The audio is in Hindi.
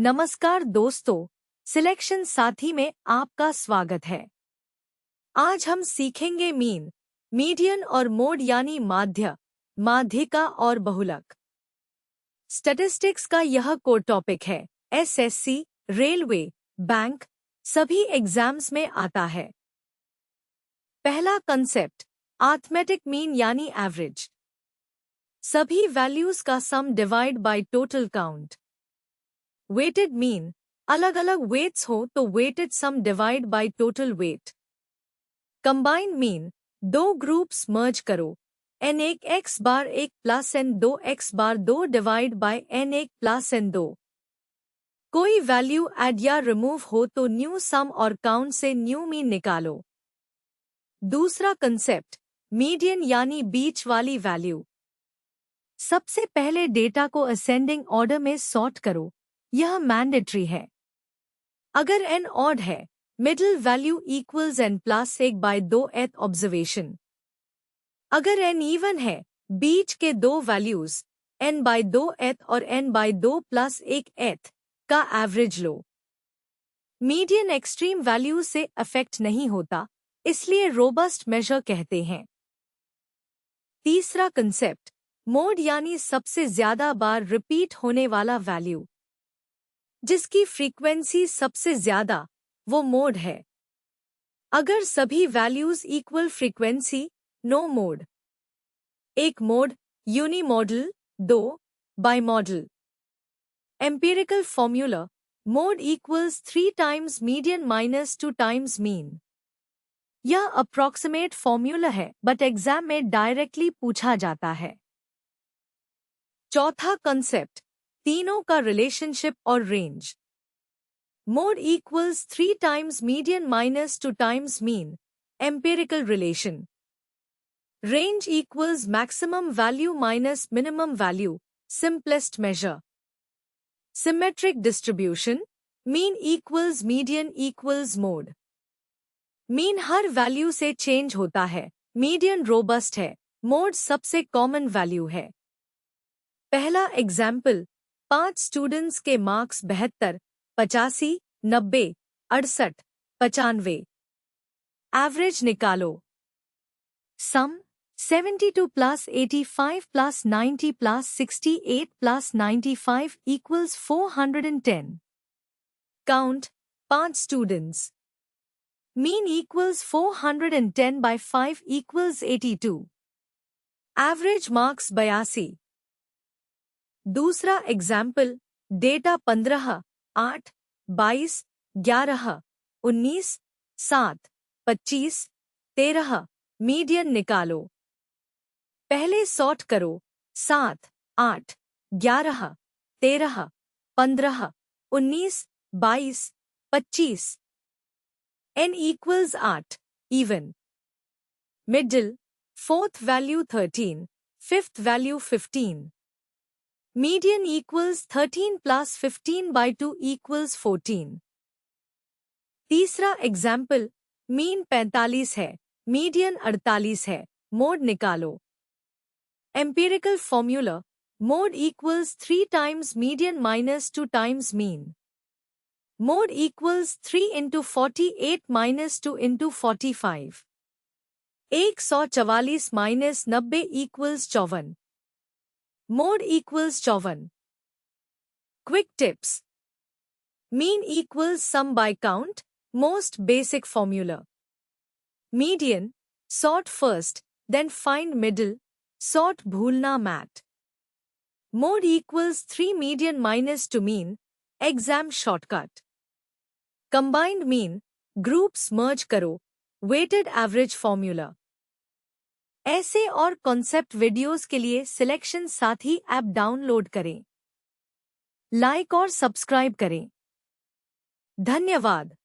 नमस्कार दोस्तों, सिलेक्शन साथी में आपका स्वागत है। आज हम सीखेंगे मीन, मीडियन और मोड यानी माध्य, माध्यिका और बहुलक। स्टैटिस्टिक्स का यह कोर टॉपिक है। एसएससी, रेलवे, बैंक सभी एग्जाम्स में आता है। पहला कंसेप्ट, अरिथमेटिक मीन यानी एवरेज। सभी वैल्यूज का sum divide by total count. Weighted mean, अलग अलग वेट्स हो तो weighted sum divide by total weight. Combined mean, दो ग्रुप्स मर्ज करो, n1 x bar 1 plus n2 x bar 2 divide by n1 plus n2। कोई वैल्यू ऐड या रिमूव हो तो न्यू सम और काउंट से न्यू मीन निकालो। दूसरा कंसेप्ट, मीडियन यानी बीच वाली वैल्यू। सबसे पहले डेटा को असेंडिंग ऑर्डर में सॉर्ट करो, यह मैंडेटरी है। अगर n ऑड है, middle value equals n plus 1 by 2 th observation. अगर n इवन है, बीच के दो वैल्यूज n बाय 2 एथ और n बाय 2 प्लस 1 एथ का एवरेज लो। मीडियन एक्सट्रीम वैल्यू से अफेक्ट नहीं होता, इसलिए रोबस्ट मेजर कहते हैं। तीसरा कंसेप्ट, मोड यानी सबसे ज्यादा बार रिपीट होने वाला वैल्यू। जिसकी फ्रीक्वेंसी सबसे ज्यादा, वो मोड है। अगर सभी values equal frequency, no mode. एक मोड, यूनिमॉडल, दो bimodal. Empirical formula, mode equals 3 times median minus 2 times mean. यह अप्रॉक्सिमेट फॉर्मूला है, बट एग्जाम में डायरेक्टली पूछा जाता है। चौथा कंसेप्ट, तीनों का रिलेशनशिप और range. Mode equals 3 times median minus 2 times mean, empirical relation. Range equals maximum value minus minimum value, simplest measure. Symmetric distribution, mean equals median equals mode. Mean हर वैल्यू से चेंज होता है, मीडियन रोबस्ट है, मोड सबसे कॉमन वैल्यू है। पहला एग्जाम्पल, 5 स्टूडेंट्स के मार्क्स 72, 85, 90, 68, 95। एवरेज निकालो। Sum 72 plus 85 plus 90 plus 68 plus 95 equals 410। Count 5 students. Mean equals 410 by 5 equals 82। Average marks 82। दूसरा एग्जाम्पल, डेटा 15, 8, 22, 11, 19, 7, 25, 13। मीडियन निकालो। पहले सॉर्ट करो, 7, 8, 11, 13, 15, 19, 22, 25। n equals 8, even. Middle, fourth value 13, fifth value 15। Median equals 13 plus 15 by 2 equals 14। तीसरा एग्जाम्पल, मीन 45 है, मीडियन 48 है, मोड निकालो। Empirical formula, mode equals 3 times median minus 2 times mean. Mode equals 3 into 48 minus 2 into 45। 144 minus 90 equals 54। Mode equals 54। Quick tips. Mean equals sum by count, most basic formula. Median, sort first, then find middle, sort भूलना मैट। Mode equals 3 median minus 2 mean, exam shortcut. Combined mean, groups merge करो, वेटेड एवरेज फॉर्मूला। ऐसे और कॉन्सेप्ट वीडियोस के लिए सिलेक्शन साथी ऐप डाउनलोड करें। लाइक और सब्सक्राइब करें। धन्यवाद।